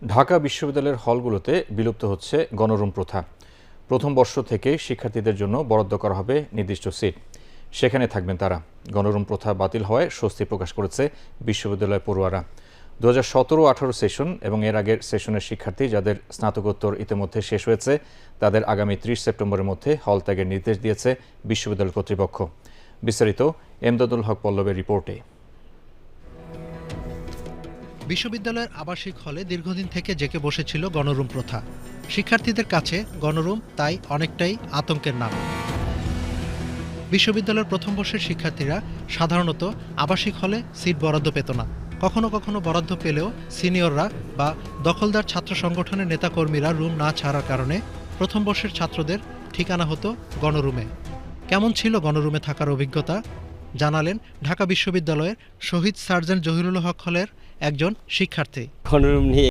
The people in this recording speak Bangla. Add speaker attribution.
Speaker 1: ঢাকা বিশ্ববিদ্যালয়ের হলগুলোতে বিলুপ্ত হচ্ছে গণরুম প্রথা। প্রথম বর্ষ থেকে শিক্ষার্থীদের জন্য বরাদ্দ করা হবে নির্দিষ্ট সিট, সেখানে থাকবেন তারা। গণরুম প্রথা বাতিল হওয়ায় স্বস্তি প্রকাশ করেছে বিশ্ববিদ্যালয় পড়ুয়ারা। 2017-18 সেশন এবং এর আগের সেশনের শিক্ষার্থী যাদের স্নাতকোত্তর ইতিমধ্যে শেষ হয়েছে তাদের আগামী 30 সেপ্টেম্বরের মধ্যে হল ত্যাগের নির্দেশ দিয়েছে বিশ্ববিদ্যালয় কর্তৃপক্ষ। বিস্তারিত এমদাদুল হক পল্লবের রিপোর্টে।
Speaker 2: বিশ্ববিদ্যালয়ের আবাসিক হলে দীর্ঘদিন থেকে জেঁকে বসেছিল গণরুম প্রথা। শিক্ষার্থীদের কাছে গণরুম তাই অনেকটাই আতঙ্কের নাম। বিশ্ববিদ্যালয়ের প্রথম বর্ষের শিক্ষার্থীরা সাধারণত আবাসিক হলে সিট বরাদ্দ পেত না। কখনো কখনো বরাদ্দ পেলেও সিনিয়ররা বা দখলদার ছাত্র সংগঠনের নেতাকর্মীরা রুম না ছাড়ার কারণে প্রথম বর্ষের ছাত্রদের ঠিকানা হতো গণরুমে। কেমন ছিল গণরুমে থাকার অভিজ্ঞতা জানালেন ঢাকা বিশ্ববিদ্যালয়ের শহীদ সার্জেন্ট জহিরুল হক হলের একজন শিক্ষার্থী।
Speaker 3: গণরুম নিয়ে